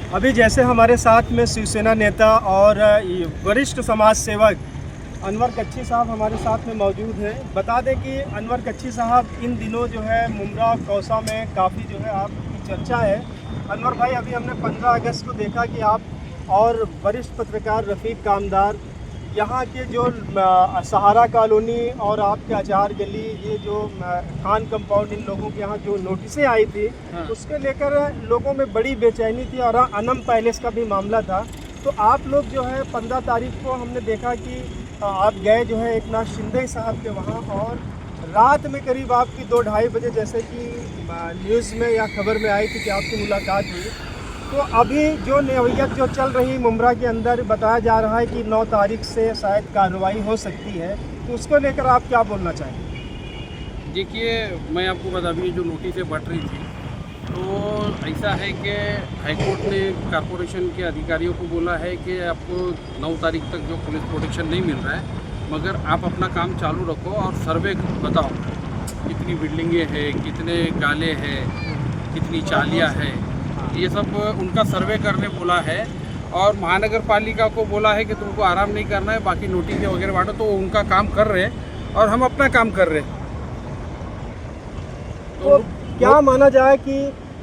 अभी जैसे हमारे साथ में शिवसेना नेता और वरिष्ठ समाज सेवक अनवर कच्छी साहब हमारे साथ में मौजूद हैं। बता दें कि अनवर कच्छी साहब इन दिनों जो है मुमरा कौसा में काफ़ी जो है आपकी चर्चा है। अनवर भाई, अभी हमने 15 अगस्त को देखा कि आप और वरिष्ठ पत्रकार रफ़ीक कामदार यहाँ के जो सहारा कॉलोनी और आपके आचार गली, ये जो खान कंपाउंड, इन लोगों के यहाँ जो नोटिसें आई थी, हाँ, उसके लेकर लोगों में बड़ी बेचैनी थी और अनम पैलेस का भी मामला था। तो आप लोग जो है 15 तारीख को हमने देखा कि आप गए जो है एकनाथ शिंदे साहब के वहाँ, और रात में करीब आपकी 2-2:30 बजे जैसे कि न्यूज़ में या खबर में आई थी कि आपकी मुलाकात हुई। तो अभी जो नौयत जो चल रही मुमरा के अंदर बताया जा रहा है कि 9 तारीख से शायद कार्रवाई हो सकती है, तो उसको लेकर आप क्या बोलना चाहेंगे? देखिए, मैं आपको बता दूँ, जो नोटिसें बट रही थी, तो ऐसा है कि हाईकोर्ट ने कॉरपोरेशन के अधिकारियों को बोला है कि आपको 9 तारीख तक जो पुलिस प्रोटेक्शन नहीं मिल रहा है, मगर आप अपना काम चालू रखो और सर्वे बताओ कितनी बिल्डिंगें हैं, कितने गाले हैं, कितनी चालियाँ हैं, ये सब उनका सर्वे करने बोला है। और महानगर पालिका को बोला है कि तुमको आराम नहीं करना है, बाकी नोटिस वगैरह बांटो। तो उनका काम कर रहे हैं और हम अपना काम कर रहे हैं। तो क्या माना जाए कि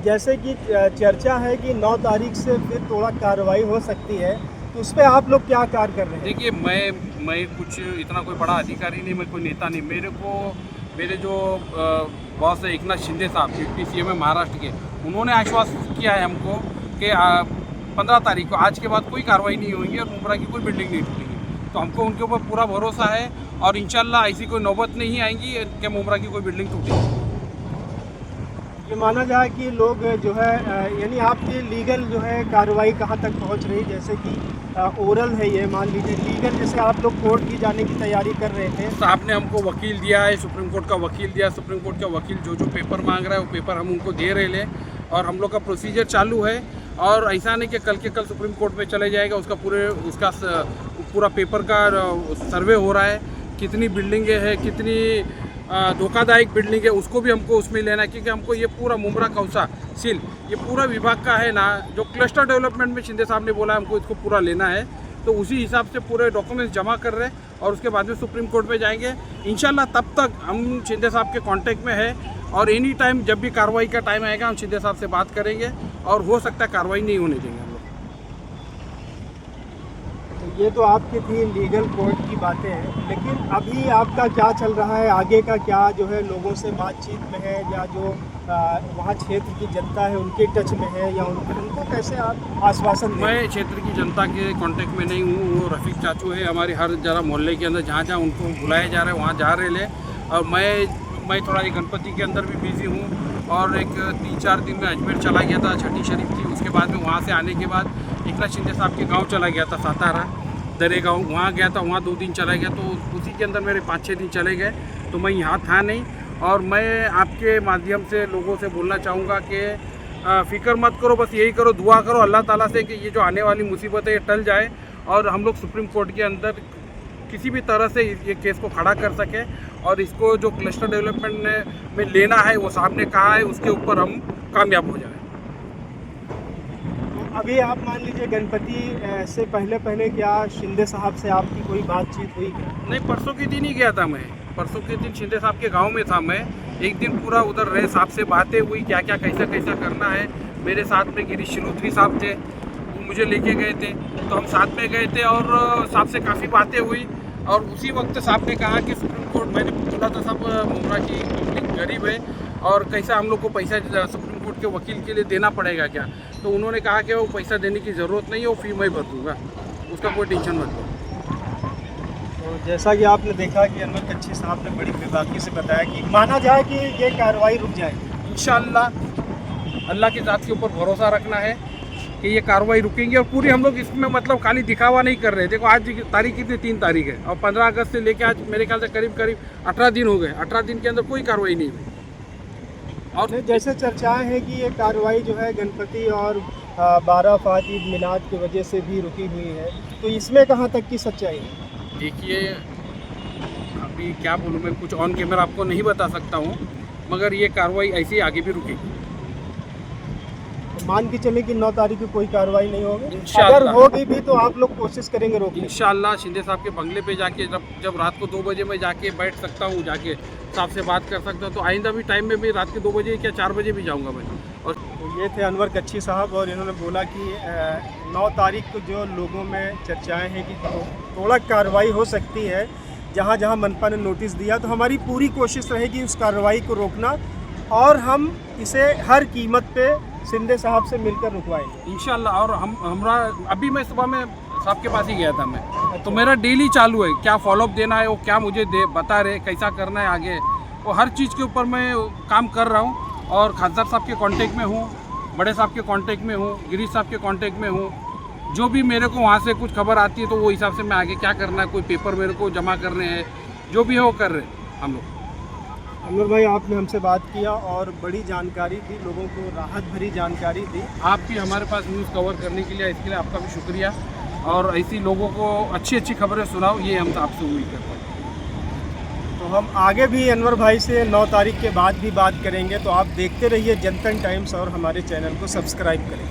जैसे कि चर्चा है कि 9 तारीख से फिर थोड़ा कार्रवाई हो सकती है, तो उस पर आप लोग क्या कार्य कर रहे हैं? देखिए, मैं कुछ इतना कोई बड़ा अधिकारी नहीं, मैं कोई नेता नहीं। मेरे जो बॉस है एकनाथ शिंदे साहब, डिप्टी सीएम है महाराष्ट्र के, उन्होंने आश्वासन किया है हमको कि 15 तारीख को आज के बाद कोई कार्रवाई नहीं होगी और मुमरा की कोई बिल्डिंग नहीं टूटेगी। तो हमको उनके ऊपर पूरा भरोसा है और इंशाल्लाह ऐसी कोई नौबत नहीं आएगी कि मुमरा की कोई बिल्डिंग टूटेगी। ये माना जाए कि लोग जो है यानी आपकी लीगल जो है कार्रवाई कहाँ तक पहुँच रही, जैसे कि ओरल है ये, मान लीजिए लीगल जैसे आप लोग कोर्ट की जाने की तैयारी कर रहे थे, साहब ने हमको वकील दिया है, सुप्रीम कोर्ट का वकील दिया। सुप्रीम कोर्ट का वकील जो पेपर मांग रहा है वो पेपर हम उनको दे रहे हैं और हम लोग का प्रोसीजर चालू है। और ऐसा नहीं कि कल के कल सुप्रीम कोर्ट में चले जाएगा, उसका पूरा पेपर का सर्वे हो रहा है, कितनी बिल्डिंगें हैं, कितनी धोखादायक बिल्डिंग है, उसको भी हमको उसमें लेना है। क्योंकि हमको ये पूरा मुमरा कौसा सील ये पूरा विभाग का है ना, जो क्लस्टर डेवलपमेंट में शिंदे साहब ने बोला है हमको इसको पूरा लेना है। तो उसी हिसाब से पूरे डॉक्यूमेंट्स जमा कर रहे हैं और उसके बाद में सुप्रीम कोर्ट में जाएंगे इंशाल्लाह। तब तक हम शिंदे साहब के कांटेक्ट में है और एनी टाइम जब भी कार्रवाई का टाइम आएगा हम शिंदे साहब से बात करेंगे और हो सकता है कार्रवाई नहीं होने देंगे हम लोग। तो ये तो आपकी थी लीगल कोर्ट की बातें हैं, लेकिन अभी आपका क्या चल रहा है, आगे का क्या जो है, लोगों से बातचीत में है या जो वहाँ क्षेत्र की जनता है उनके टच में है, या उनको कैसे आप आश्वासन दें? मैं क्षेत्र की जनता के कांटेक्ट में नहीं हूँ। वो रफ़ीक चाचू है हमारे, हर जरा मोहल्ले के अंदर जहाँ जहाँ उनको बुलाया जा रहा है वहाँ जा रहे ले। और मैं थोड़ा ये गणपति के अंदर भी बिज़ी हूँ और एक 3-4 दिन में अजमेर चला गया था, छठी शरीफ थी। उसके बाद में वहाँ से आने के बाद एकनाथ शिंदे साहब के गाँव चला गया था, सातारा दरे गाँव, वहाँ गया था, वहाँ 2 दिन चला गया। तो उसी के अंदर मेरे 5-6 दिन चले गए, तो मैं यहाँ था नहीं। और मैं आपके माध्यम से लोगों से बोलना चाहूँगा कि फ़िक्र मत करो, बस यही करो, दुआ करो अल्लाह ताला से कि ये जो आने वाली मुसीबत है ये टल जाए और हम लोग सुप्रीम कोर्ट के अंदर किसी भी तरह से ये केस को खड़ा कर सके और इसको जो क्लस्टर डेवलपमेंट में लेना है वो साहब ने कहा है उसके ऊपर हम कामयाब हो जाए। अभी आप मान लीजिए गणपति से पहले क्या शिंदे साहब से आपकी कोई बातचीत हुई? नहीं, परसों के दिन ही गया था मैं। परसों के दिन शिंदे साहब के गांव में था मैं, एक दिन पूरा उधर रहे, साहब से बातें हुई क्या क्या कैसा करना है। मेरे साथ में गिरीश शिरोत्री साहब थे, वो मुझे लेके गए थे, तो हम साथ में गए थे और साहब से काफ़ी बातें हुई। और उसी वक्त साहब ने कहा कि सुप्रीम कोर्ट, मैंने बोला था साहब मुमरा की पब्लिक गरीब है और कैसा हम लोग को पैसा सुप्रीम कोर्ट के वकील के लिए देना पड़ेगा क्या। तो उन्होंने कहा कि वो पैसा देने की ज़रूरत नहीं है, वो फी मैं भर दूँगा, उसका कोई टेंशन मत लो। तो जैसा कि आपने देखा कि अनवर कच्छी साहब ने बड़ी बेबाकी से बताया कि माना जाए कि ये कार्रवाई रुक जाएगी इंशाअल्लाह। अल्लाह की ज़ात के ऊपर भरोसा रखना है कि ये कार्रवाई रुकेंगी और पूरी हम लोग इसमें मतलब खाली दिखावा नहीं कर रहे। देखो आज तारीख कितनी, 3 तारीख है और 15 अगस्त से लेके आज मेरे ख्याल से करीब 18 दिन हो गए। 18 दिन के अंदर कोई कार्रवाई नहीं हुई। और जैसे चर्चाएं हैं कि ये कार्रवाई जो है गणपति और 12 फ़ात ईद मिलाद की वजह से भी रुकी हुई है, तो इसमें कहाँ तक की सच्चाई है? देखिए, अभी क्या बोलूँ, मैं कुछ ऑन कैमरा आपको नहीं बता सकता हूँ, मगर ये कार्रवाई ऐसी आगे भी रुकेगी। मान के चले कि 9 तारीख को कोई कार्रवाई नहीं होगी? इंशाअल्लाह। अगर होगी भी तो आप लोग कोशिश करेंगे रोकने की? इंशाअल्लाह शिंदे साहब के बंगले पे जाके जब रात को 2 बजे मैं जाके बैठ सकता हूँ, जाके साहब से बात कर सकता हूँ, तो आइंदा भी टाइम में भी रात के 2 बजे क्या 4 बजे भी जाऊँगा मैं। और तो ये थे अनवर कच्छी साहब, और इन्होंने बोला कि 9 तारीख को जो लोगों में चर्चाएं हैं कि थोड़ा कार्रवाई हो सकती है, जहां जहां मनपा ने नोटिस दिया, तो हमारी पूरी कोशिश रहेगी उस कार्रवाई को रोकना, और हम इसे हर कीमत पे शिंदे साहब से मिलकर रुकवाएंगे इंशाल्लाह। और हमरा अभी मैं सुबह में साहब के पास ही गया था मैं, तो मेरा डेली चालू है, क्या फॉलोअप देना है वो क्या मुझे बता रहे, कैसा करना है आगे, वो हर चीज़ के ऊपर मैं काम कर रहा हूँ। और खासदार साहब के कांटेक्ट में हूँ, बड़े साहब के कांटेक्ट में हूँ, गिरीश साहब के कांटेक्ट में हूँ। जो भी मेरे को वहाँ से कुछ खबर आती है तो वो हिसाब से मैं आगे क्या करना है, कोई पेपर मेरे को जमा करने हैं, जो भी है वो कर रहे हैं हम लोग। अनवर भाई, आपने हमसे बात किया और बड़ी जानकारी दी, लोगों को राहत भरी जानकारी दी। आप भी हमारे पास न्यूज़ कवर करने के लिए, इसके लिए आपका भी शुक्रिया। और ऐसी लोगों को अच्छी अच्छी खबरें सुनाओ, ये हम आपसे उम्मीद करते हैं। तो हम आगे भी अनवर भाई से 9 तारीख के बाद भी बात करेंगे, तो आप देखते रहिए जनतन टाइम्स और हमारे चैनल को सब्सक्राइब करें।